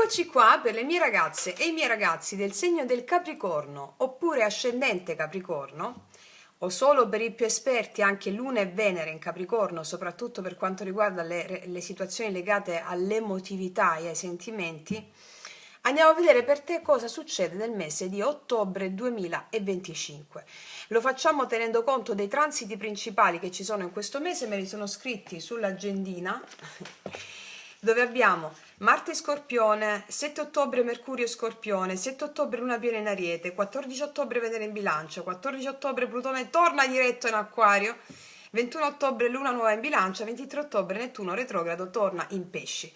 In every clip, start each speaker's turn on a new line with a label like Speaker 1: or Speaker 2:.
Speaker 1: Eccoci qua per le mie ragazze e i miei ragazzi del segno del Capricorno oppure ascendente Capricorno, o solo per i più esperti anche Luna e Venere in Capricorno, soprattutto per quanto riguarda le situazioni legate all'emotività e ai sentimenti. Andiamo a vedere per te cosa succede nel mese di ottobre 2025. Lo facciamo tenendo conto dei transiti principali che ci sono in questo mese, me li sono scritti sull'agendina dove abbiamo Marte Scorpione, 7 ottobre Mercurio Scorpione, 7 ottobre Luna piena in Ariete, 14 ottobre Venere in Bilancia, 14 ottobre Plutone torna diretto in Acquario, 21 ottobre Luna nuova in Bilancia, 23 ottobre Nettuno retrogrado torna in Pesci.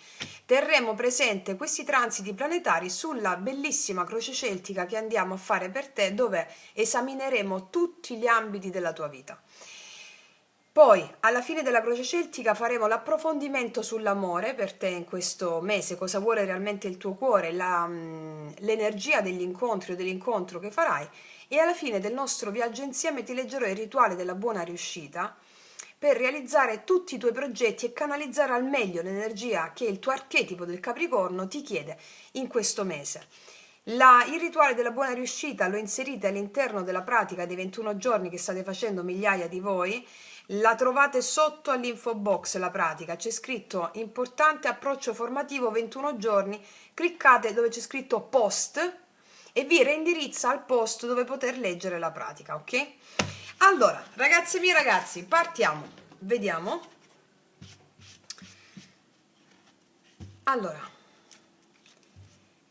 Speaker 1: Terremo presente questi transiti planetari sulla bellissima croce celtica che andiamo a fare per te, dove esamineremo tutti gli ambiti della tua vita. Poi, alla fine della croce celtica, faremo l'approfondimento sull'amore per te in questo mese, cosa vuole realmente il tuo cuore, l'energia degli incontri o dell'incontro che farai, e alla fine del nostro viaggio insieme ti leggerò il rituale della buona riuscita per realizzare tutti i tuoi progetti e canalizzare al meglio l'energia che il tuo archetipo del Capricorno ti chiede in questo mese. Il rituale della buona riuscita lo inserite all'interno della pratica dei 21 giorni che state facendo migliaia di voi. La trovate sotto all'info box la pratica, c'è scritto importante approccio formativo 21 giorni, cliccate dove c'è scritto post e vi reindirizza al post dove poter leggere la pratica, ok? Allora, ragazze e miei ragazzi, partiamo, vediamo. Allora,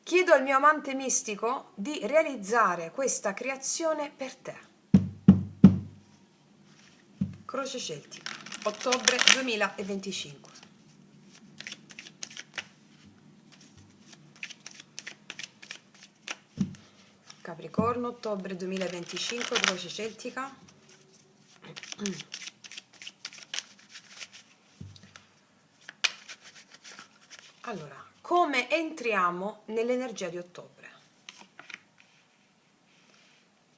Speaker 1: chiedo al mio amante mistico di realizzare questa creazione per te. Croce celtica, ottobre 2025. Capricorno, ottobre 2025, croce celtica. Allora, come entriamo nell'energia di ottobre?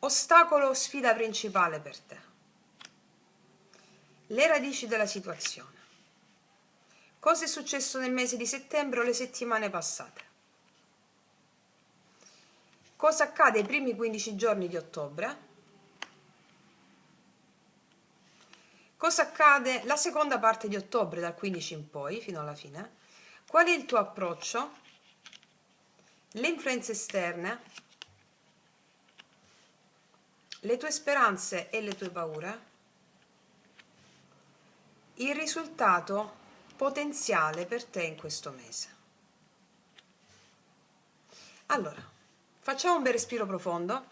Speaker 1: Ostacolo o sfida principale per te? Le radici della situazione. Cosa è successo nel mese di settembre o le settimane passate? Cosa accade i primi 15 giorni di ottobre? Cosa accade la seconda parte di ottobre, dal 15 in poi, fino alla fine? Qual è il tuo approccio? Le influenze esterne? Le tue speranze e le tue paure? Il risultato potenziale per te in questo mese. Allora, facciamo un bel respiro profondo.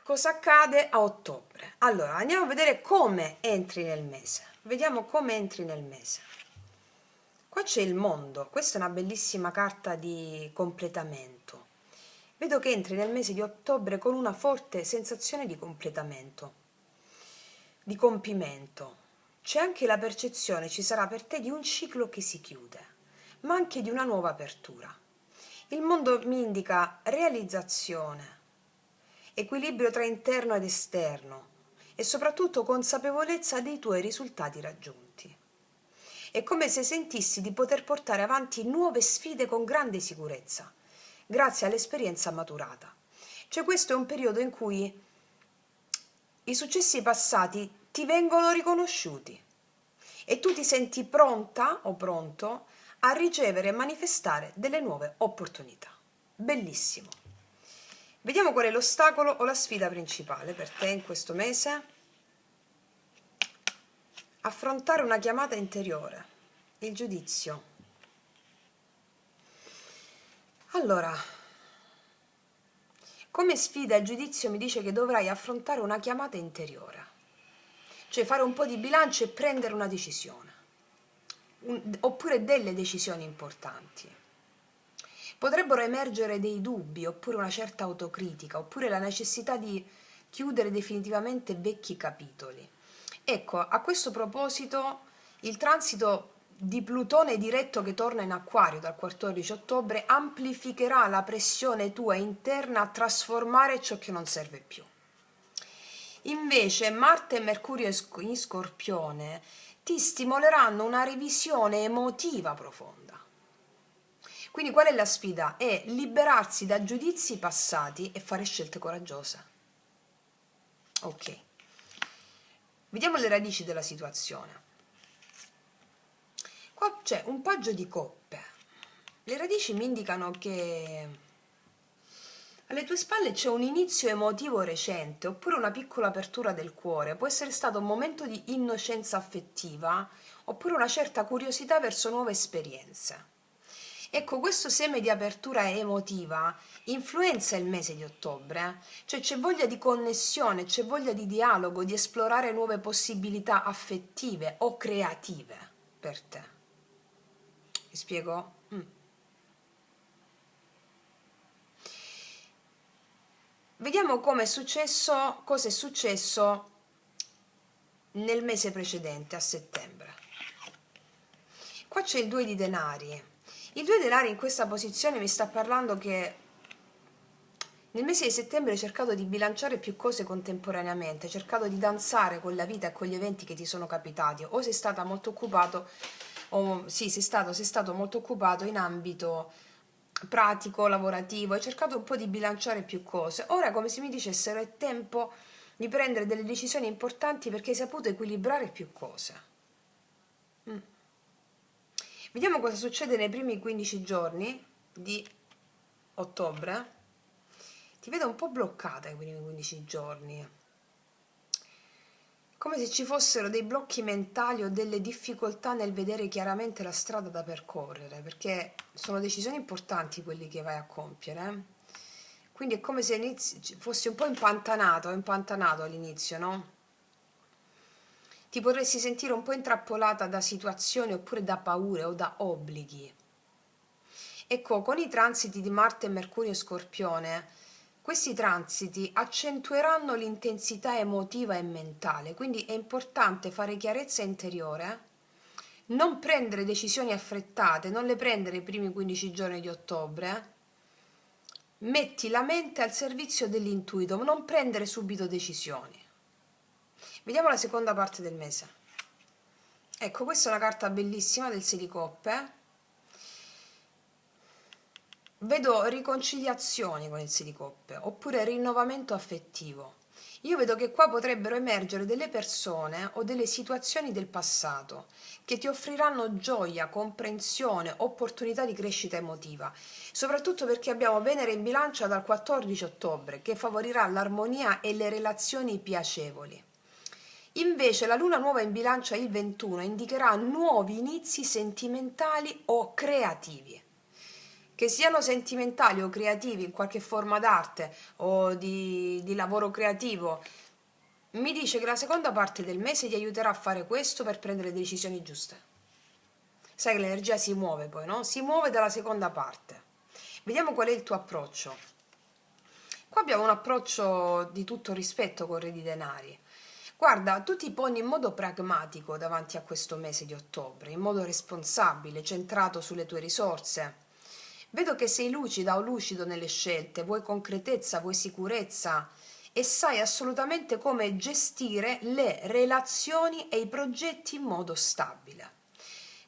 Speaker 1: Cosa accade a ottobre? Allora, andiamo a vedere come entri nel mese. Vediamo come entri nel mese. Qua c'è il mondo, questa è una bellissima carta di completamento. Vedo che entri nel mese di ottobre con una forte sensazione di completamento, di compimento. C'è anche la percezione, ci sarà per te, di un ciclo che si chiude, ma anche di una nuova apertura. Il mondo mi indica realizzazione, equilibrio tra interno ed esterno e soprattutto consapevolezza dei tuoi risultati raggiunti. È come se sentissi di poter portare avanti nuove sfide con grande sicurezza, grazie all'esperienza maturata. Cioè questo è un periodo in cui i successi passati ti vengono riconosciuti e tu ti senti pronta o pronto a ricevere e manifestare delle nuove opportunità. Bellissimo. Vediamo qual è l'ostacolo o la sfida principale per te in questo mese. Affrontare una chiamata interiore, il giudizio. Allora, come sfida il giudizio mi dice che dovrai affrontare una chiamata interiore, cioè fare un po' di bilancio e prendere una decisione, oppure delle decisioni importanti. Potrebbero emergere dei dubbi, oppure una certa autocritica, oppure la necessità di chiudere definitivamente vecchi capitoli. Ecco, a questo proposito, il transito di Plutone diretto che torna in Acquario dal 14 ottobre amplificherà la pressione tua interna a trasformare ciò che non serve più. Invece Marte e Mercurio in Scorpione ti stimoleranno una revisione emotiva profonda. Quindi qual è la sfida? È liberarsi da giudizi passati e fare scelte coraggiose. Ok, vediamo le radici della situazione. Qua c'è un paggio di coppe. Le radici mi indicano che alle tue spalle c'è un inizio emotivo recente, oppure una piccola apertura del cuore. Può essere stato un momento di innocenza affettiva, oppure una certa curiosità verso nuove esperienze. Ecco, questo seme di apertura emotiva influenza il mese di ottobre, cioè c'è voglia di connessione, c'è voglia di dialogo, di esplorare nuove possibilità affettive o creative per te. Mi spiego? Vediamo come è successo, cosa è successo nel mese precedente, a settembre. Qua c'è il 2 di denari. Il 2 denari in questa posizione mi sta parlando che nel mese di settembre hai cercato di bilanciare più cose contemporaneamente, hai cercato di danzare con la vita e con gli eventi che ti sono capitati, o sei stata molto occupato, o sì, sei stato molto occupato in ambito pratico, lavorativo, hai cercato un po' di bilanciare più cose. Ora, come se mi dicessero, è tempo di prendere delle decisioni importanti perché hai saputo equilibrare più cose. Vediamo cosa succede nei primi 15 giorni di ottobre. Ti vedo un po' bloccata i primi 15 giorni, come se ci fossero dei blocchi mentali o delle difficoltà nel vedere chiaramente la strada da percorrere, perché sono decisioni importanti quelli che vai a compiere. Quindi è come se fossi un po' impantanato all'inizio, no? Ti potresti sentire un po' intrappolata da situazioni oppure da paure o da obblighi. Ecco, con i transiti di Marte e Mercurio in Scorpione, questi transiti accentueranno l'intensità emotiva e mentale, quindi è importante fare chiarezza interiore, non prendere decisioni affrettate, non le prendere i primi 15 giorni di ottobre, metti la mente al servizio dell'intuito, non prendere subito decisioni. Vediamo la seconda parte del mese. Ecco, questa è una carta bellissima del 6 di coppe. Vedo riconciliazioni con il 6 di coppe, oppure rinnovamento affettivo. Io vedo che qua potrebbero emergere delle persone o delle situazioni del passato che ti offriranno gioia, comprensione, opportunità di crescita emotiva, soprattutto perché abbiamo Venere in bilancia dal 14 ottobre, che favorirà l'armonia e le relazioni piacevoli. Invece la luna nuova in bilancia il 21 indicherà nuovi inizi sentimentali o creativi. Che siano sentimentali o creativi in qualche forma d'arte o di lavoro creativo, mi dice che la seconda parte del mese ti aiuterà a fare questo per prendere decisioni giuste. Sai che l'energia si muove poi, no? Si muove dalla seconda parte. Vediamo qual è il tuo approccio. Qua abbiamo un approccio di tutto rispetto con Re di Denari. Guarda, tu ti poni in modo pragmatico davanti a questo mese di ottobre, in modo responsabile, centrato sulle tue risorse. Vedo che sei lucida o lucido nelle scelte, vuoi concretezza, vuoi sicurezza e sai assolutamente come gestire le relazioni e i progetti in modo stabile.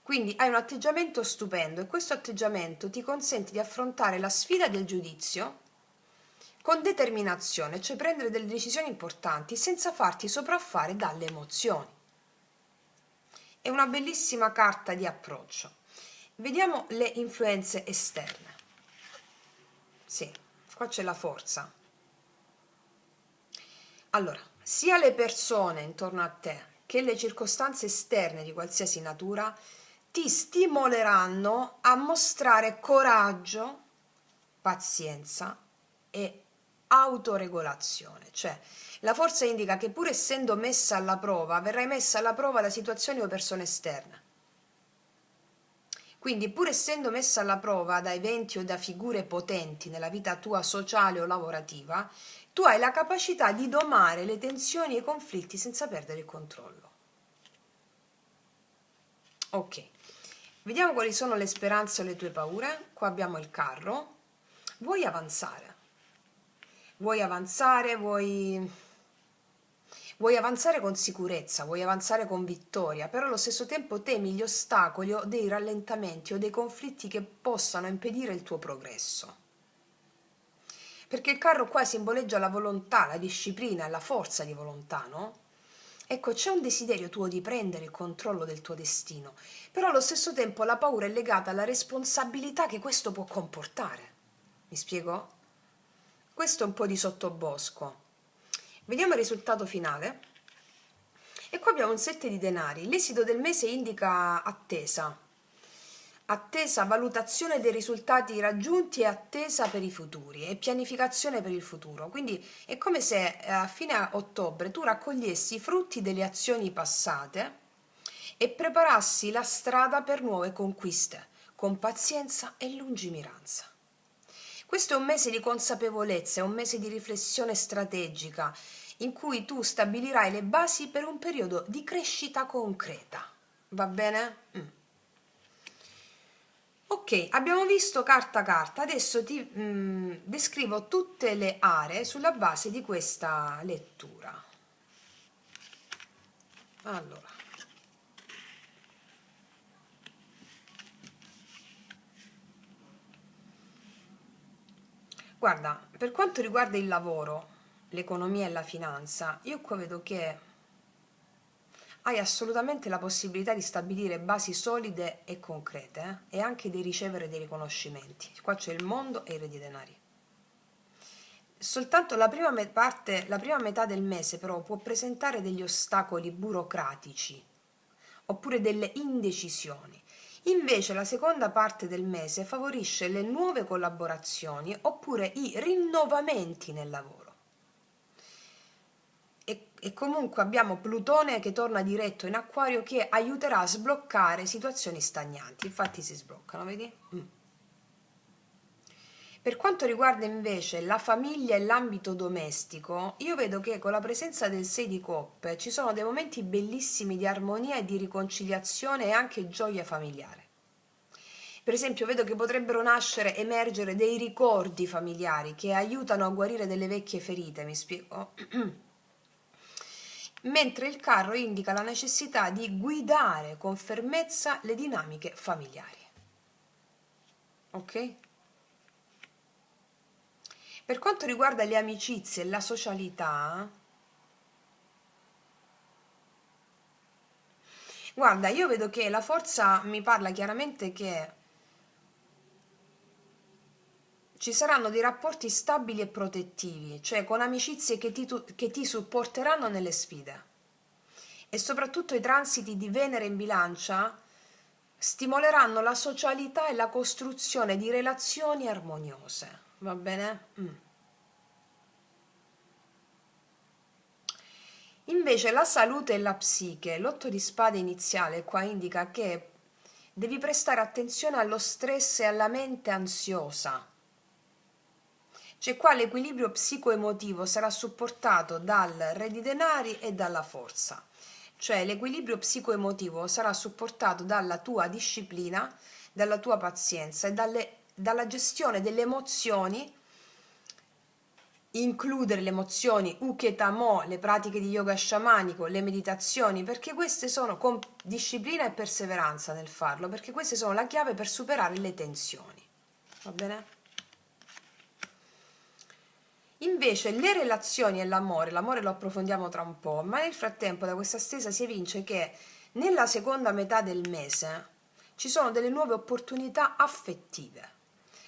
Speaker 1: Quindi hai un atteggiamento stupendo e questo atteggiamento ti consente di affrontare la sfida del giudizio con determinazione, cioè prendere delle decisioni importanti senza farti sopraffare dalle emozioni. È una bellissima carta di approccio. Vediamo le influenze esterne. Sì, qua c'è la forza. Allora, sia le persone intorno a te che le circostanze esterne di qualsiasi natura ti stimoleranno a mostrare coraggio, pazienza e autoregolazione. Cioè, la forza indica che pur essendo messa alla prova, verrai messa alla prova da situazioni o persone esterne. Quindi, pur essendo messa alla prova da eventi o da figure potenti nella vita tua sociale o lavorativa, tu hai la capacità di domare le tensioni e i conflitti senza perdere il controllo. Ok, vediamo quali sono le speranze o le tue paure. Qua abbiamo il carro. Vuoi avanzare? Vuoi avanzare? Vuoi Vuoi avanzare con sicurezza, vuoi avanzare con vittoria, però allo stesso tempo temi gli ostacoli o dei rallentamenti o dei conflitti che possano impedire il tuo progresso. Perché il carro qua simboleggia la volontà, la disciplina, la forza di volontà, no? Ecco, c'è un desiderio tuo di prendere il controllo del tuo destino, però allo stesso tempo la paura è legata alla responsabilità che questo può comportare. Mi spiego? Questo è un po' di sottobosco. Vediamo il risultato finale. E qua abbiamo un 7 di denari. L'esito del mese indica attesa. Attesa, valutazione dei risultati raggiunti e attesa per i futuri e pianificazione per il futuro. Quindi è come se a fine ottobre tu raccogliessi i frutti delle azioni passate e preparassi la strada per nuove conquiste, con pazienza e lungimiranza. Questo è un mese di consapevolezza, è un mese di riflessione strategica, in cui tu stabilirai le basi per un periodo di crescita concreta. Va bene? Ok, abbiamo visto carta a carta, adesso ti descrivo tutte le aree sulla base di questa lettura. Allora, guarda, per quanto riguarda il lavoro, l'economia e la finanza, io qua vedo che hai assolutamente la possibilità di stabilire basi solide e concrete, e anche di ricevere dei riconoscimenti. Qua c'è il mondo e i re di denari. Soltanto la prima metà del mese però può presentare degli ostacoli burocratici oppure delle indecisioni. Invece la seconda parte del mese favorisce le nuove collaborazioni oppure i rinnovamenti nel lavoro. E comunque abbiamo Plutone che torna diretto in Acquario, che aiuterà a sbloccare situazioni stagnanti. Infatti si sbloccano, vedi? Per quanto riguarda invece la famiglia e l'ambito domestico, io vedo che con la presenza del 6 di coppe ci sono dei momenti bellissimi di armonia e di riconciliazione e anche gioia familiare. Per esempio, vedo che potrebbero nascere, emergere dei ricordi familiari che aiutano a guarire delle vecchie ferite, mi spiego? Mentre il carro indica la necessità di guidare con fermezza le dinamiche familiari. Ok? Per quanto riguarda le amicizie e la socialità, guarda, io vedo che la forza mi parla chiaramente che ci saranno dei rapporti stabili e protettivi, cioè con amicizie che ti supporteranno nelle sfide. E soprattutto i transiti di Venere in Bilancia stimoleranno la socialità e la costruzione di relazioni armoniose. Va bene? Invece la salute e la psiche, l'otto di spade iniziale qua indica che devi prestare attenzione allo stress e alla mente ansiosa. Cioè qua l'equilibrio psicoemotivo sarà supportato dal re di denari e dalla forza. Cioè l'equilibrio psicoemotivo sarà supportato dalla tua disciplina, dalla tua pazienza e dalla gestione delle emozioni, includere le emozioni Uketamo, le pratiche di yoga sciamanico, le meditazioni, perché queste sono con disciplina e perseveranza nel farlo, perché queste sono la chiave per superare le tensioni. Va bene? Invece le relazioni e l'amore lo approfondiamo tra un po', ma nel frattempo da questa stesa si evince che nella seconda metà del mese ci sono delle nuove opportunità affettive,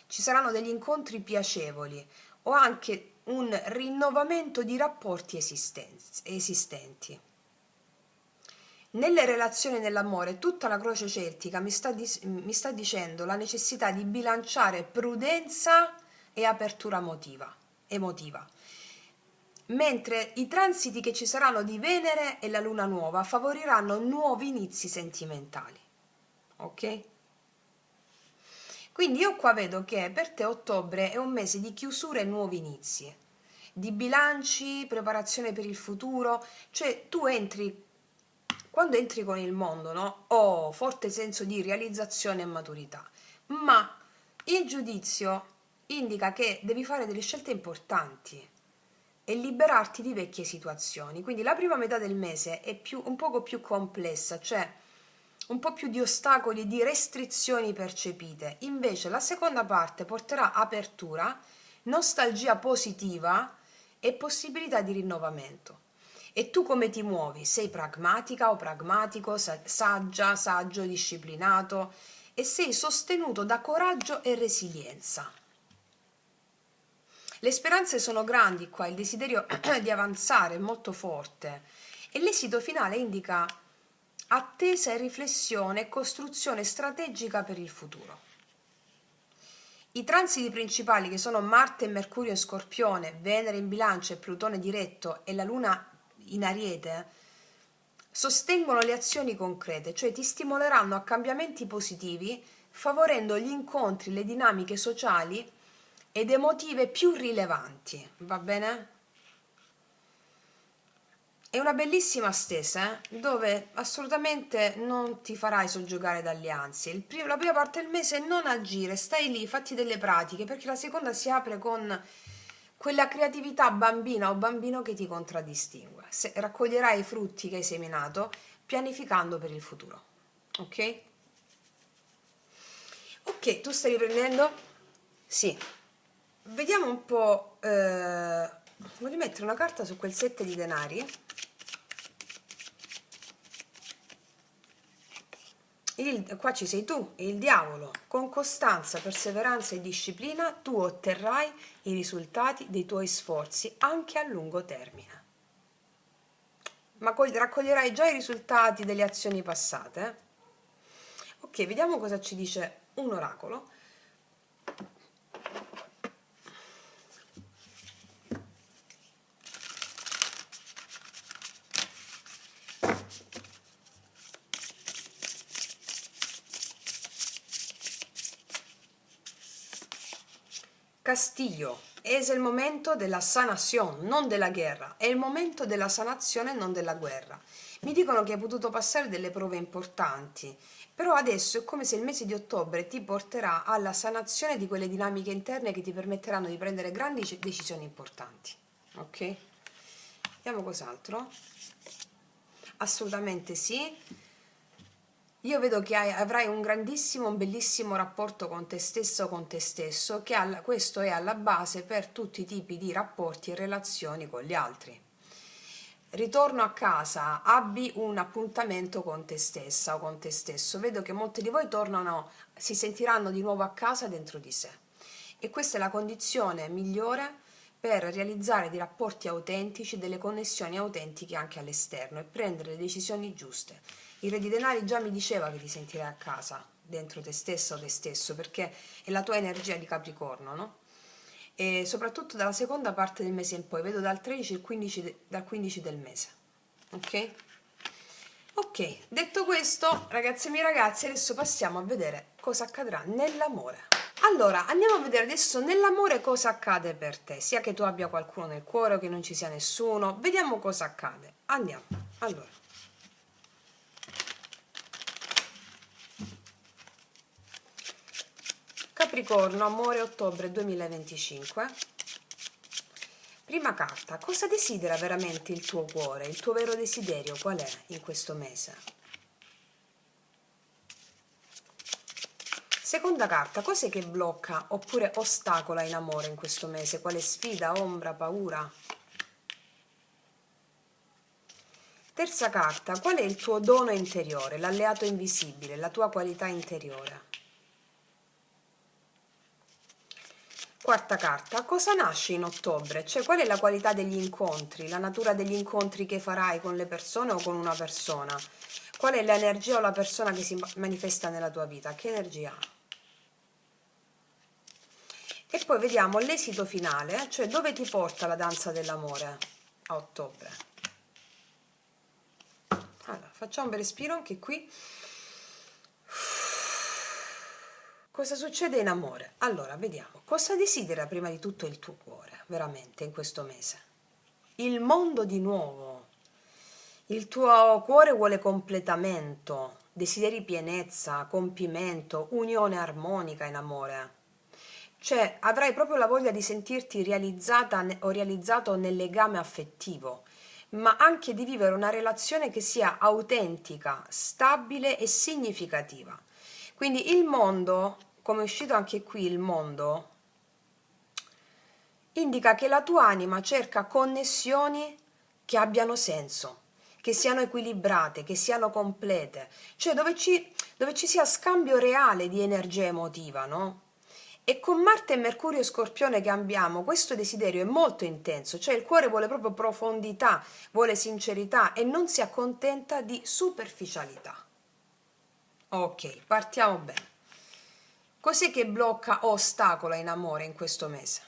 Speaker 1: ci saranno degli incontri piacevoli o anche un rinnovamento di rapporti esistenti. Nelle relazioni e nell'amore, tutta la croce celtica mi sta dicendo la necessità di bilanciare prudenza e apertura emotiva. Mentre i transiti che ci saranno di Venere e la Luna nuova favoriranno nuovi inizi sentimentali. Ok? Quindi io qua vedo che per te ottobre è un mese di chiusura e nuovi inizi, di bilanci, preparazione per il futuro, cioè tu quando entri con il mondo, no? Ho forte senso di realizzazione e maturità, ma il giudizio indica che devi fare delle scelte importanti, e liberarti di vecchie situazioni. Quindi la prima metà del mese è un poco più complessa, cioè un po' più di ostacoli e di restrizioni percepite. Invece la seconda parte porterà apertura, nostalgia positiva e possibilità di rinnovamento. E tu come ti muovi? Sei pragmatica o pragmatico, saggia, saggio, disciplinato e sei sostenuto da coraggio e resilienza. Le speranze sono grandi qua, il desiderio di avanzare è molto forte e l'esito finale indica attesa e riflessione e costruzione strategica per il futuro. I transiti principali, che sono Marte e Mercurio in Scorpione, Venere in Bilancia e Plutone diretto e la Luna in Ariete, sostengono le azioni concrete, cioè ti stimoleranno a cambiamenti positivi, favorendo gli incontri, le dinamiche sociali ed emotive più rilevanti, va bene? È una bellissima stesa, dove assolutamente non ti farai soggiogare dalle ansie. La prima parte del mese non agire, stai lì, fatti delle pratiche, perché la seconda si apre con quella creatività bambina o bambino che ti contraddistingue. Raccoglierai i frutti che hai seminato pianificando per il futuro. Ok? Ok, tu stai riprendendo? Sì. Vediamo un po'. Voglio mettere una carta su quel 7 di denari. Qua ci sei tu, e il diavolo. Con costanza, perseveranza e disciplina tu otterrai i risultati dei tuoi sforzi anche a lungo termine. Ma raccoglierai già i risultati delle azioni passate. Ok, vediamo cosa ci dice un oracolo. Castillo, es il momento della sanazione, non della guerra. È il momento della sanazione, non della guerra. Mi dicono che hai potuto passare delle prove importanti, però adesso è come se il mese di ottobre ti porterà alla sanazione di quelle dinamiche interne che ti permetteranno di prendere grandi decisioni importanti. Ok? Vediamo cos'altro. Assolutamente sì. Io vedo che avrai un grandissimo, un bellissimo rapporto con te stesso o con te stesso, che questo è alla base per tutti i tipi di rapporti e relazioni con gli altri. Ritorno a casa, abbi un appuntamento con te stessa o con te stesso. Vedo che molti di voi si sentiranno di nuovo a casa dentro di sé. E questa è la condizione migliore per realizzare dei rapporti autentici, delle connessioni autentiche anche all'esterno e prendere le decisioni giuste. Il Re di Denari già mi diceva che ti sentirai a casa dentro te stessa o te stesso, perché è la tua energia di Capricorno, no? E soprattutto dalla seconda parte del mese in poi, vedo dal 13 al 15, dal 15 del mese. Ok? Ok, detto questo, ragazzi e miei ragazzi, adesso passiamo a vedere cosa accadrà nell'amore. Allora, andiamo a vedere adesso nell'amore cosa accade per te, sia che tu abbia qualcuno nel cuore o che non ci sia nessuno. Vediamo cosa accade. Andiamo. Allora. Capricorno, amore, ottobre 2025. Prima carta, cosa desidera veramente il tuo cuore? Il tuo vero desiderio qual è in questo mese? Seconda carta, cos'è che blocca oppure ostacola in amore in questo mese? Quale sfida, ombra, paura? Terza carta, qual è il tuo dono interiore, l'alleato invisibile, la tua qualità interiore? Quarta carta, cosa nasce in ottobre? Cioè, qual è la qualità degli incontri, la natura degli incontri che farai con le persone o con una persona? Qual è l'energia o la persona che si manifesta nella tua vita? Che energia ha? E poi vediamo l'esito finale, cioè dove ti porta la danza dell'amore a ottobre. Allora, facciamo un bel respiro anche qui. Cosa succede in amore? Allora, vediamo. Cosa desidera prima di tutto il tuo cuore, veramente, in questo mese? Il mondo di nuovo. Il tuo cuore vuole completamento, desideri pienezza, compimento, unione armonica in amore. Cioè, avrai proprio la voglia di sentirti realizzata o realizzato nel legame affettivo, ma anche di vivere una relazione che sia autentica, stabile e significativa. Quindi il mondo, come è uscito anche qui il mondo, indica che la tua anima cerca connessioni che abbiano senso, che siano equilibrate, che siano complete, cioè dove ci sia scambio reale di energia emotiva, no? E con Marte e Mercurio Scorpione che abbiamo, questo desiderio è molto intenso, cioè il cuore vuole proprio profondità, vuole sincerità e non si accontenta di superficialità. Ok, partiamo bene. Cos'è che blocca o ostacola in amore in questo mese?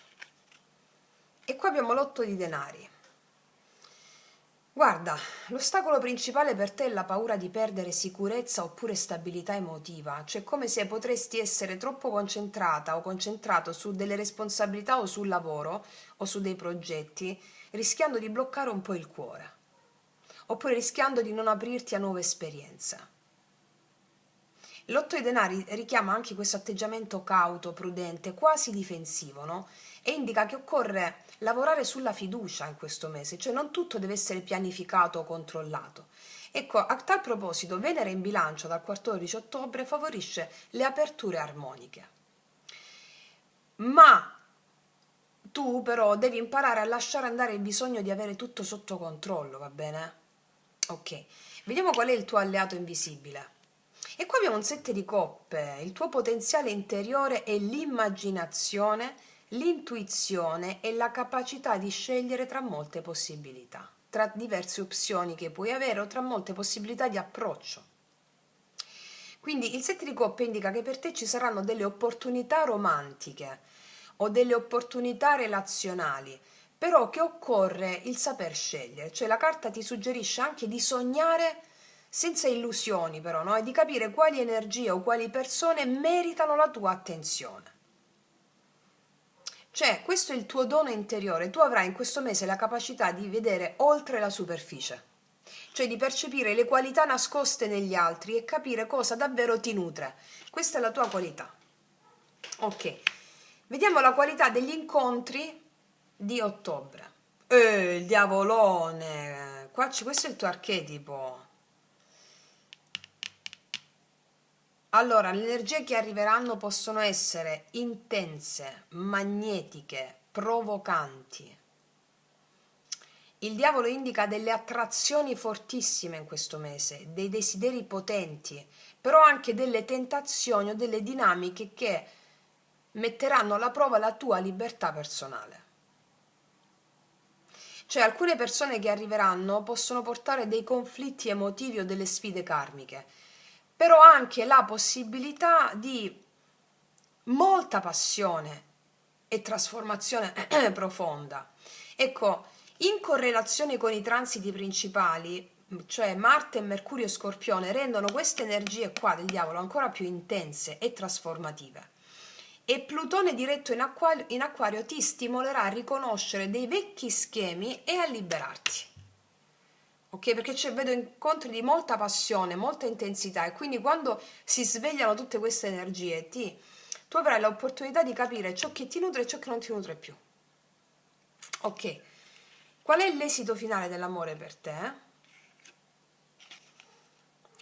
Speaker 1: E qua abbiamo l'otto di denari. Guarda, l'ostacolo principale per te è la paura di perdere sicurezza oppure stabilità emotiva, cioè come se potresti essere troppo concentrata o concentrato su delle responsabilità o sul lavoro o su dei progetti, rischiando di bloccare un po' il cuore, oppure rischiando di non aprirti a nuove esperienze. L'otto di denari richiama anche questo atteggiamento cauto, prudente, quasi difensivo, no? E indica che occorre lavorare sulla fiducia in questo mese, cioè non tutto deve essere pianificato o controllato. Ecco, a tal proposito, Venere in bilancio dal 14 ottobre favorisce le aperture armoniche. Ma tu però devi imparare a lasciare andare il bisogno di avere tutto sotto controllo, va bene? Ok, vediamo qual è il tuo alleato invisibile. E qua abbiamo un sette di coppe, il tuo potenziale interiore è l'immaginazione, l'intuizione e la capacità di scegliere tra molte possibilità, tra diverse opzioni che puoi avere o tra molte possibilità di approccio. Quindi il sette di coppe indica che per te ci saranno delle opportunità romantiche o delle opportunità relazionali, però che occorre il saper scegliere, cioè la carta ti suggerisce anche di sognare senza illusioni però, no? E di capire quali energie o quali persone meritano la tua attenzione. Cioè, questo è il tuo dono interiore, tu avrai in questo mese la capacità di vedere oltre la superficie, cioè di percepire le qualità nascoste negli altri e capire cosa davvero ti nutre. Questa è la tua qualità. Ok, vediamo la qualità degli incontri di ottobre. Il diavolone, questo è il tuo archetipo. Allora, le energie che arriveranno possono essere intense, magnetiche, provocanti. Il diavolo indica delle attrazioni fortissime in questo mese, dei desideri potenti, però anche delle tentazioni o delle dinamiche che metteranno alla prova la tua libertà personale. Cioè alcune persone che arriveranno possono portare dei conflitti emotivi o delle sfide karmiche, però anche la possibilità di molta passione e trasformazione profonda. Ecco, in correlazione con i transiti principali, cioè Marte e Mercurio Scorpione, rendono queste energie qua del diavolo ancora più intense e trasformative. E Plutone diretto in acquario ti stimolerà a riconoscere dei vecchi schemi e a liberarti. Ok, perché vedo incontri di molta passione, molta intensità e quindi quando si svegliano tutte queste energie tu avrai l'opportunità di capire ciò che ti nutre e ciò che non ti nutre più. Ok, qual è l'esito finale dell'amore per te?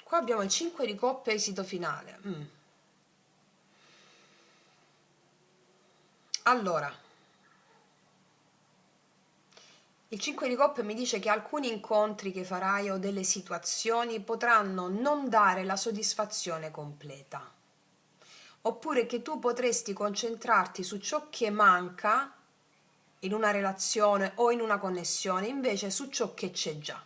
Speaker 1: Qua abbiamo il 5 di coppe esito finale. Allora, il 5 di coppe mi dice che alcuni incontri che farai o delle situazioni potranno non dare la soddisfazione completa. Oppure che tu potresti concentrarti su ciò che manca in una relazione o in una connessione, invece su ciò che c'è già.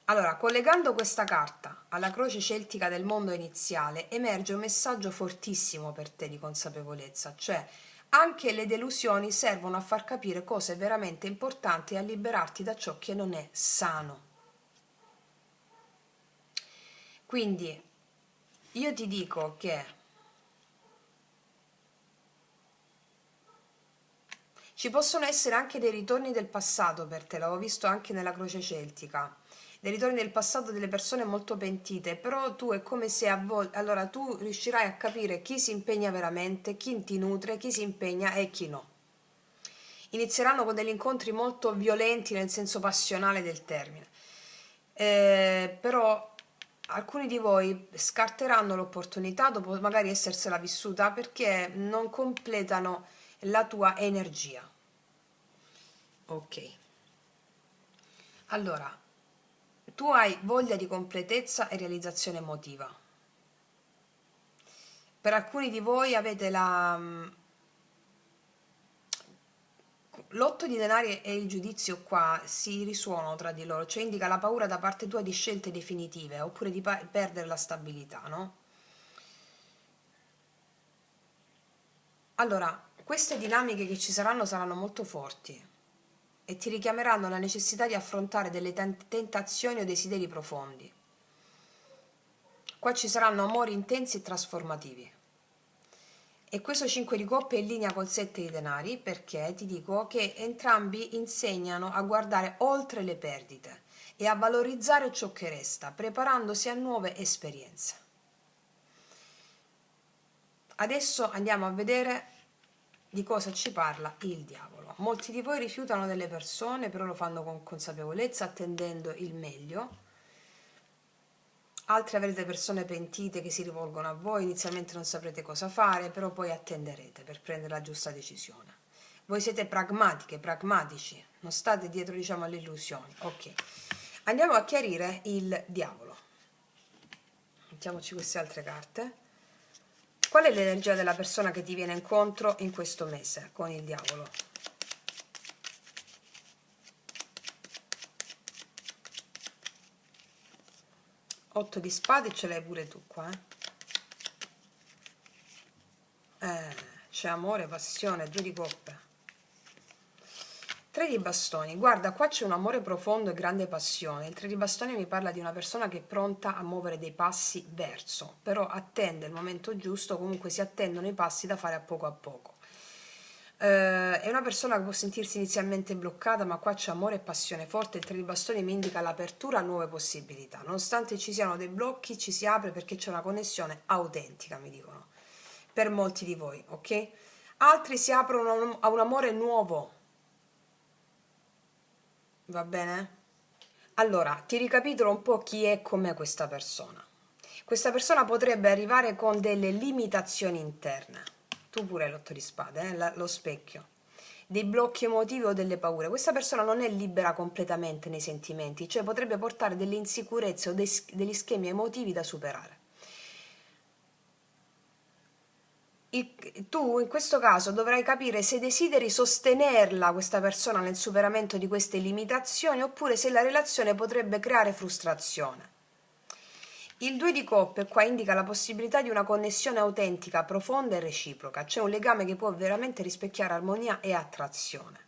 Speaker 1: Allora, collegando questa carta alla croce celtica del mondo iniziale, emerge un messaggio fortissimo per te di consapevolezza, cioè anche le delusioni servono a far capire cosa è veramente importante e a liberarti da ciò che non è sano. Quindi io ti dico che ci possono essere anche dei ritorni del passato per te, l'avevo visto anche nella croce celtica, dei ritorni del passato delle persone molto pentite, però tu è come se a volte, allora tu riuscirai a capire chi si impegna veramente, chi ti nutre, chi si impegna e chi no. Inizieranno con degli incontri molto violenti nel senso passionale del termine, però alcuni di voi scarteranno l'opportunità dopo magari essersela vissuta perché non completano la tua energia. Ok, allora tu hai voglia di completezza e realizzazione emotiva. Per alcuni di voi avete l'otto di denari e il giudizio qua si risuonano tra di loro, cioè indica la paura da parte tua di scelte definitive oppure di perdere la stabilità, no? Allora, queste dinamiche che ci saranno molto forti e ti richiameranno la necessità di affrontare delle tentazioni o desideri profondi. Qua ci saranno amori intensi e trasformativi. E questo 5 di coppe è in linea col 7 di denari perché ti dico che entrambi insegnano a guardare oltre le perdite e a valorizzare ciò che resta, preparandosi a nuove esperienze. Adesso andiamo a vedere di cosa ci parla il diavolo. Molti di voi rifiutano delle persone, però lo fanno con consapevolezza, attendendo il meglio. Altri avrete persone pentite che si rivolgono a voi, inizialmente non saprete cosa fare, però poi attenderete per prendere la giusta decisione. Voi siete pragmatiche, pragmatici, non state dietro, diciamo, alle illusioni. Ok, andiamo a chiarire il diavolo. Mettiamoci queste altre carte. Qual è l'energia della persona che ti viene incontro in questo mese con il diavolo? 8 di spade ce l'hai pure tu qua, c'è amore, passione, 2 di coppe, 3 di bastoni. Guarda, qua c'è un amore profondo e grande passione. Il 3 di bastoni mi parla di una persona che è pronta a muovere dei passi verso, però attende il momento giusto, comunque si attendono i passi da fare a poco. È una persona che può sentirsi inizialmente bloccata, ma qua c'è amore e passione forte. Il 3 di bastoni mi indica l'apertura a nuove possibilità. Nonostante ci siano dei blocchi, ci si apre perché c'è una connessione autentica, mi dicono, per molti di voi, ok? Altri si aprono a un amore nuovo, va bene? Allora, ti ricapitolo un po' chi è come questa persona. Questa persona potrebbe arrivare con delle limitazioni interne. Tu pure l'otto di spade, lo specchio. Dei blocchi emotivi o delle paure. Questa persona non è libera completamente nei sentimenti, cioè potrebbe portare delle insicurezze o degli schemi emotivi da superare. Tu in questo caso dovrai capire se desideri sostenerla, questa persona, nel superamento di queste limitazioni, oppure se la relazione potrebbe creare frustrazione. Il 2 di coppe qua indica la possibilità di una connessione autentica, profonda e reciproca, cioè un legame che può veramente rispecchiare armonia e attrazione.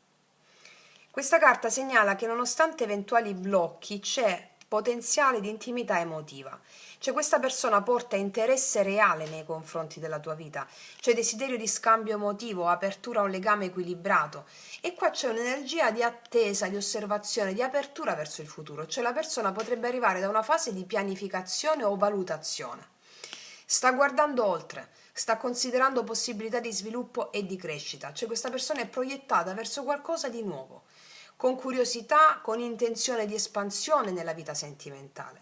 Speaker 1: Questa carta segnala che nonostante eventuali blocchi c'è potenziale di intimità emotiva, cioè questa persona porta interesse reale nei confronti della tua vita, c'è desiderio di scambio emotivo, apertura a un legame equilibrato e qua c'è un'energia di attesa, di osservazione, di apertura verso il futuro, cioè la persona potrebbe arrivare da una fase di pianificazione o valutazione. Sta guardando oltre, sta considerando possibilità di sviluppo e di crescita, cioè questa persona è proiettata verso qualcosa di nuovo, con curiosità, con intenzione di espansione nella vita sentimentale.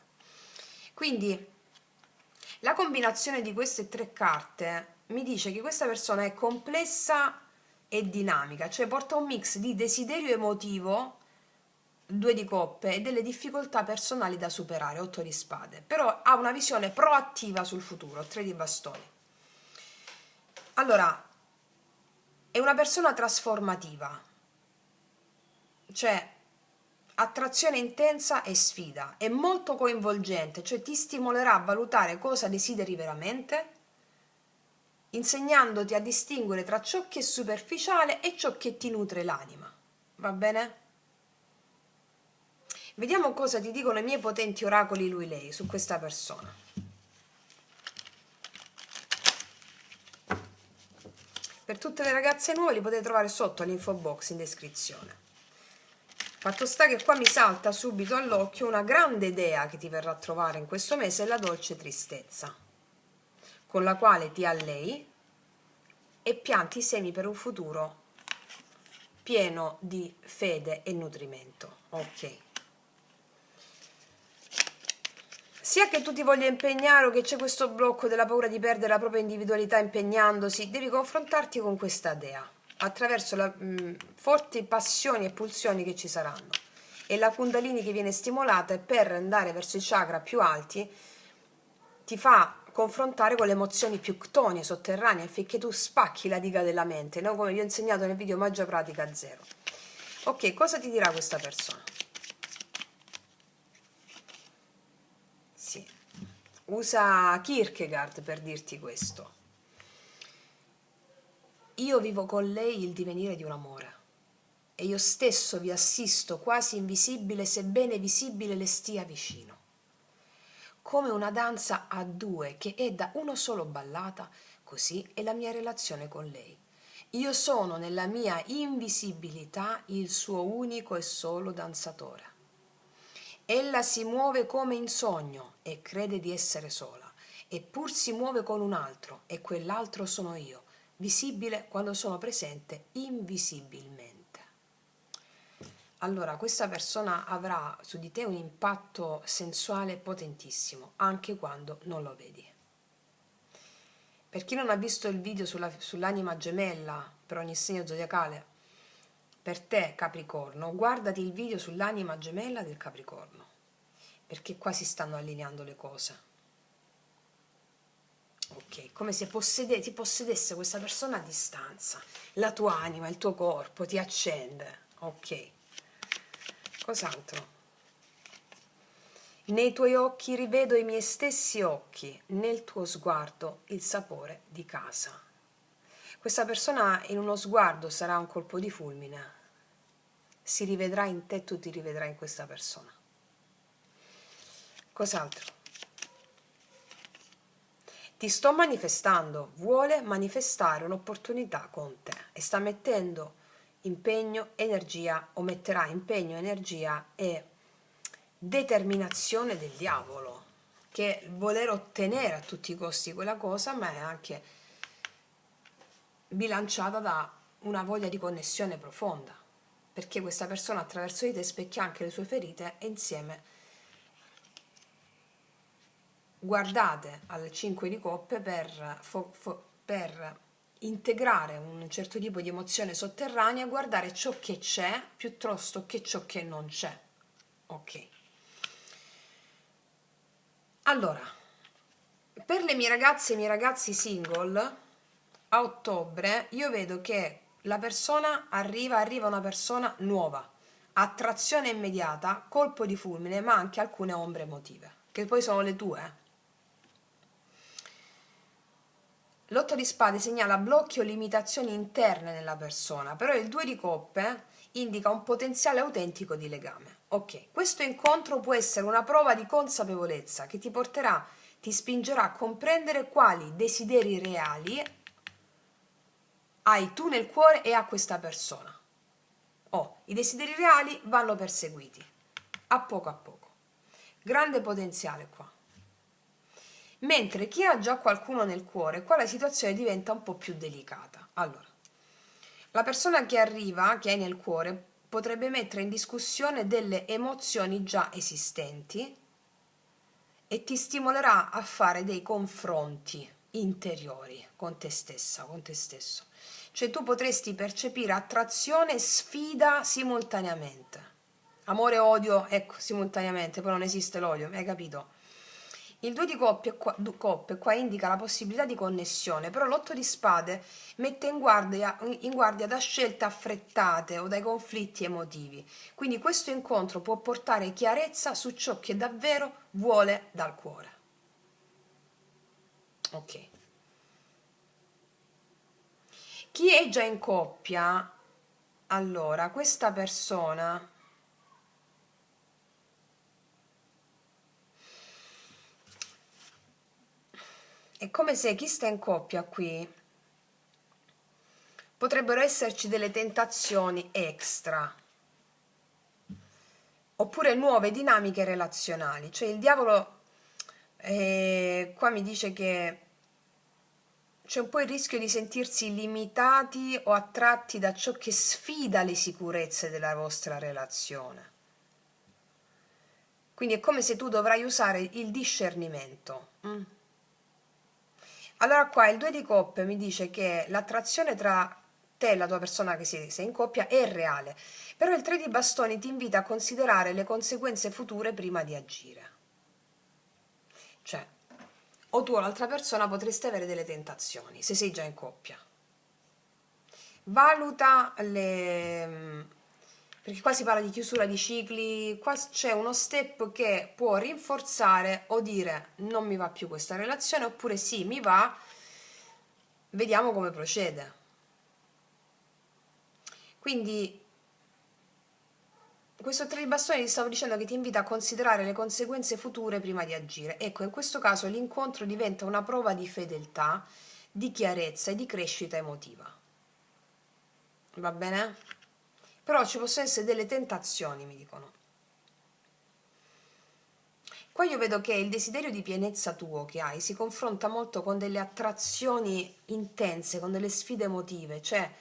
Speaker 1: Quindi la combinazione di queste tre carte mi dice che questa persona è complessa e dinamica, cioè porta un mix di desiderio emotivo, 2 di coppe, e delle difficoltà personali da superare, 8 di spade, però ha una visione proattiva sul futuro, 3 di bastoni. Allora, è una persona trasformativa, cioè attrazione intensa e sfida, è molto coinvolgente, cioè ti stimolerà a valutare cosa desideri veramente, insegnandoti a distinguere tra ciò che è superficiale e ciò che ti nutre l'anima. Va bene? Vediamo cosa ti dicono i miei potenti oracoli lui-lei su questa persona. Per tutte le ragazze nuove li potete trovare sotto all'info box in descrizione. Fatto sta che qua mi salta subito all'occhio una grande idea che ti verrà a trovare in questo mese, è la dolce tristezza, con la quale ti allei e pianti i semi per un futuro pieno di fede e nutrimento. Ok. Sia che tu ti voglia impegnare o che c'è questo blocco della paura di perdere la propria individualità impegnandosi, devi confrontarti con questa dea attraverso forti passioni e pulsioni che ci saranno. E la Kundalini che viene stimolata, e per andare verso i chakra più alti ti fa confrontare con le emozioni più ctonie, sotterranee, affinché tu spacchi la diga della mente, no? Come vi ho insegnato nel video Magia Pratica Zero. Ok, cosa ti dirà questa persona? Sì, usa Kierkegaard per dirti questo. Io vivo con lei il divenire di un amore e io stesso vi assisto quasi invisibile, sebbene visibile le stia vicino. Come una danza a due che è da uno solo ballata, così è la mia relazione con lei. Io sono nella mia invisibilità il suo unico e solo danzatore. Ella si muove come in sogno e crede di essere sola, eppur si muove con un altro e quell'altro sono io, visibile quando sono presente invisibilmente. Allora, questa persona avrà su di te un impatto sensuale potentissimo, anche quando non lo vedi. Per chi non ha visto il video sull'anima gemella per ogni segno zodiacale, per te Capricorno, guardati il video sull'anima gemella del Capricorno, perché qua si stanno allineando le cose. Ok, come se ti possedesse questa persona a distanza, la tua anima, il tuo corpo, ti accende. Ok. Cos'altro? Nei tuoi occhi rivedo i miei stessi occhi, nel tuo sguardo il sapore di casa. Questa persona in uno sguardo sarà un colpo di fulmine, si rivedrà in te, tu ti rivedrai in questa persona. Cos'altro? Ti sto manifestando, vuole manifestare un'opportunità con te e sta mettendo impegno, energia, o metterà impegno, energia e determinazione del diavolo, che è voler ottenere a tutti i costi quella cosa, ma è anche bilanciata da una voglia di connessione profonda, perché questa persona attraverso di te specchia anche le sue ferite e insieme guardate al 5 di coppe per integrare un certo tipo di emozione sotterranea, guardare ciò che c'è piuttosto che ciò che non c'è. Ok. Allora, per le mie ragazze e i miei ragazzi single, a ottobre io vedo che la persona arriva una persona nuova, attrazione immediata, colpo di fulmine, ma anche alcune ombre emotive, che poi sono le tue. L'otto di spade segnala blocchi o limitazioni interne nella persona, però il 2 di coppe indica un potenziale autentico di legame. Ok, questo incontro può essere una prova di consapevolezza che ti spingerà a comprendere quali desideri reali hai tu nel cuore e a questa persona. I desideri reali vanno perseguiti, a poco. Grande potenziale qua. Mentre chi ha già qualcuno nel cuore, qua la situazione diventa un po' più delicata. Allora, la persona che arriva, che hai nel cuore, potrebbe mettere in discussione delle emozioni già esistenti e ti stimolerà a fare dei confronti interiori con te stessa, con te stesso. Cioè tu potresti percepire attrazione e sfida simultaneamente. Amore e odio, ecco, simultaneamente, poi non esiste l'odio, hai capito? Il 2 di coppe qua indica la possibilità di connessione, però l'8 di spade mette in guardia da scelte affrettate o dai conflitti emotivi. Quindi questo incontro può portare chiarezza su ciò che davvero vuole dal cuore. Ok. Chi è già in coppia, allora, questa persona è come se chi sta in coppia qui potrebbero esserci delle tentazioni extra, oppure nuove dinamiche relazionali. Cioè il diavolo qua mi dice che c'è un po' il rischio di sentirsi limitati o attratti da ciò che sfida le sicurezze della vostra relazione. Quindi è come se tu dovrai usare il discernimento. Allora qua il 2 di coppe mi dice che l'attrazione tra te e la tua persona che sei in coppia è reale, però il 3 di bastoni ti invita a considerare le conseguenze future prima di agire. Cioè, o tu o l'altra persona potreste avere delle tentazioni, se sei già in coppia. Valuta le... perché qua si parla di chiusura di cicli, qua c'è uno step che può rinforzare o dire non mi va più questa relazione, oppure sì, mi va, vediamo come procede. Quindi questo 3 di bastoni ti stavo dicendo che ti invita a considerare le conseguenze future prima di agire. Ecco, in questo caso l'incontro diventa una prova di fedeltà, di chiarezza e di crescita emotiva. Va bene? Però ci possono essere delle tentazioni, mi dicono. Qua io vedo che il desiderio di pienezza tuo che hai si confronta molto con delle attrazioni intense, con delle sfide emotive, cioè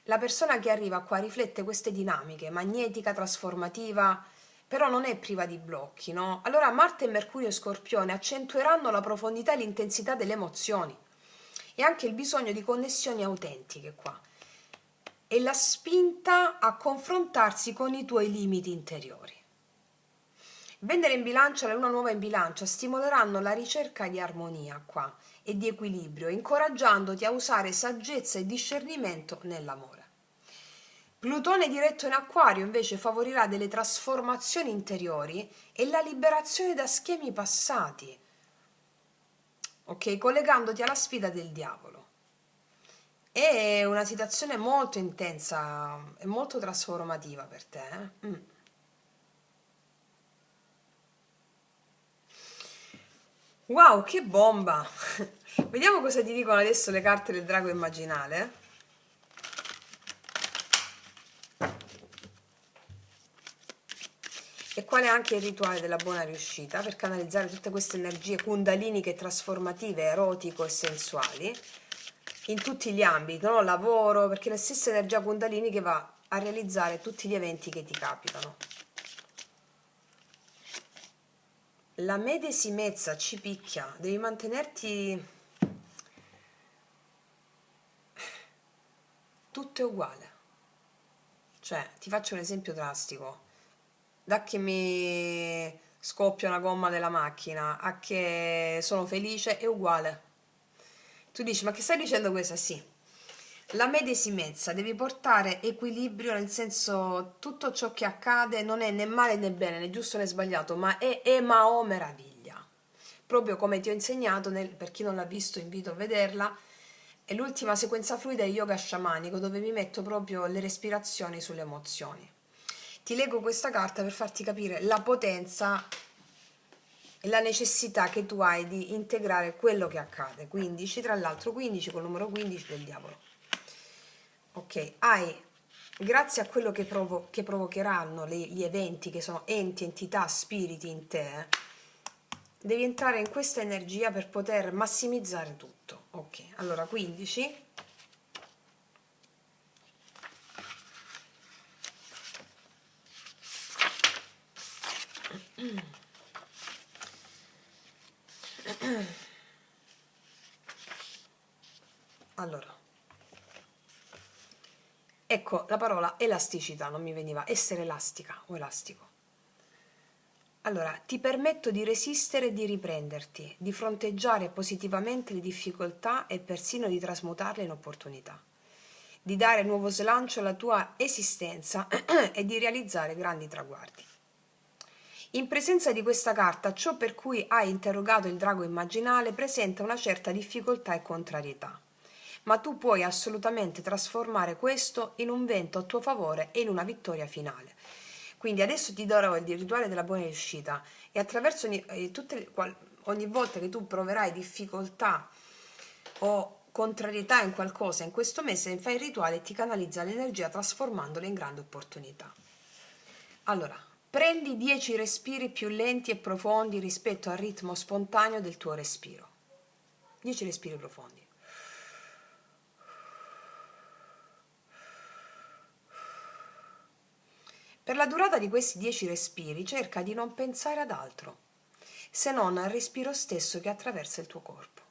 Speaker 1: la persona che arriva qua riflette queste dinamiche, magnetica, trasformativa, però non è priva di blocchi, no? Allora Marte e Mercurio e Scorpione accentueranno la profondità e l'intensità delle emozioni e anche il bisogno di connessioni autentiche qua e la spinta a confrontarsi con i tuoi limiti interiori. Venere in bilancia e la luna nuova in bilancia stimoleranno la ricerca di armonia qua e di equilibrio, incoraggiandoti a usare saggezza e discernimento nell'amore. Plutone diretto in Acquario invece favorirà delle trasformazioni interiori e la liberazione da schemi passati, ok? Collegandoti alla sfida del diavolo. È una situazione molto intensa e molto trasformativa per te, eh? Wow, che bomba! Vediamo cosa ti dicono adesso le carte del drago immaginale. E qual è anche il rituale della buona riuscita per canalizzare tutte queste energie kundaliniche trasformative, erotico e sensuali in tutti gli ambiti, no? Lavoro, perché è la stessa energia kundalini che va a realizzare tutti gli eventi che ti capitano. La medesimezza ci picchia, devi mantenerti... Tutto è uguale. Cioè, ti faccio un esempio drastico. Da che mi scoppia una gomma della macchina a che sono felice è uguale. Tu dici, ma che stai dicendo questo? Sì. La medesimezza, devi portare equilibrio, nel senso tutto ciò che accade non è né male né bene, né giusto né sbagliato, ma è ma oh meraviglia. Proprio come ti ho insegnato, per chi non l'ha visto invito a vederla, è l'ultima sequenza fluida di yoga sciamanico dove mi metto proprio le respirazioni sulle emozioni. Ti leggo questa carta per farti capire la potenza e la necessità che tu hai di integrare quello che accade. 15, tra l'altro 15 col numero 15 del diavolo. Ok, hai, grazie a quello che provocheranno gli eventi, che sono enti, entità, spiriti in te, devi entrare in questa energia per poter massimizzare tutto. Ok, allora 15. Allora, ecco la parola elasticità, non mi veniva, essere elastica o elastico. Allora, ti permetto di resistere e di riprenderti, di fronteggiare positivamente le difficoltà e persino di trasmutarle in opportunità, di dare nuovo slancio alla tua esistenza e di realizzare grandi traguardi. In presenza di questa carta, ciò per cui hai interrogato il drago immaginale presenta una certa difficoltà e contrarietà, ma tu puoi assolutamente trasformare questo in un vento a tuo favore e in una vittoria finale. Quindi adesso ti darò il rituale della buona riuscita e attraverso ogni volta che tu proverai difficoltà o contrarietà in qualcosa in questo mese, fai il rituale e ti canalizza l'energia trasformandola in grande opportunità. Allora, Prendi 10 respiri più lenti e profondi rispetto al ritmo spontaneo del tuo respiro. 10 respiri profondi. Per la durata di questi 10 respiri cerca di non pensare ad altro, se non al respiro stesso che attraversa il tuo corpo.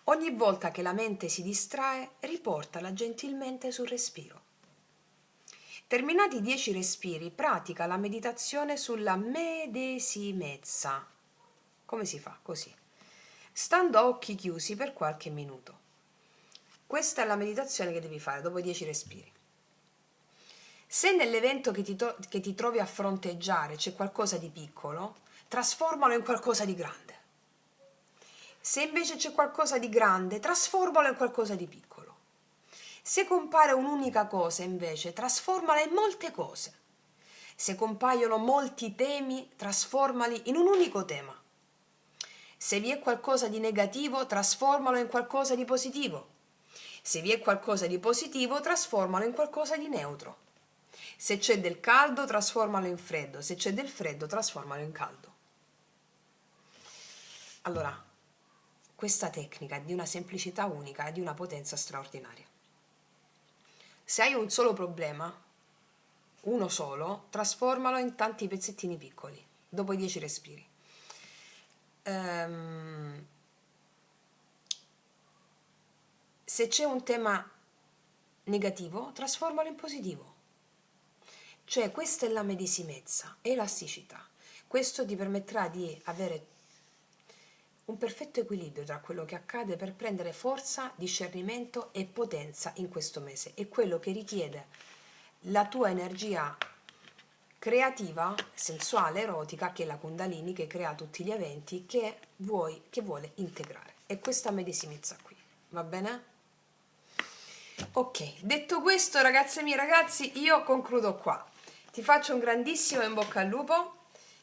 Speaker 1: Ogni volta che la mente si distrae, riportala gentilmente sul respiro. Terminati i 10 respiri, pratica la meditazione sulla medesimezza. Come si fa? Così. Stando a occhi chiusi per qualche minuto. Questa è la meditazione che devi fare dopo i 10 respiri. Se nell'evento che ti trovi a fronteggiare c'è qualcosa di piccolo, trasformalo in qualcosa di grande. Se invece c'è qualcosa di grande, trasformalo in qualcosa di piccolo. Se compare un'unica cosa, invece, trasformala in molte cose. Se compaiono molti temi, trasformali in un unico tema. Se vi è qualcosa di negativo, trasformalo in qualcosa di positivo. Se vi è qualcosa di positivo, trasformalo in qualcosa di neutro. Se c'è del caldo, trasformalo in freddo. Se c'è del freddo, trasformalo in caldo. Allora, questa tecnica è di una semplicità unica e di una potenza straordinaria. Se hai un solo problema, uno solo, trasformalo in tanti pezzettini piccoli, dopo i 10 respiri. Se c'è un tema negativo, trasformalo in positivo. Cioè, questa è la medesimezza, elasticità. Questo ti permetterà di avere un perfetto equilibrio tra quello che accade per prendere forza, discernimento e potenza in questo mese. È quello che richiede la tua energia creativa, sensuale, erotica, che è la Kundalini, che crea tutti gli eventi, che vuole integrare. È questa medesimezza qui, va bene? Ok, detto questo, ragazze mie, ragazzi, io concludo qua. Ti faccio un grandissimo in bocca al lupo,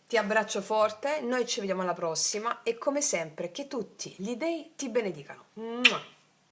Speaker 1: ti abbraccio forte, noi ci vediamo alla prossima e come sempre che tutti gli dei ti benedicano. Mua.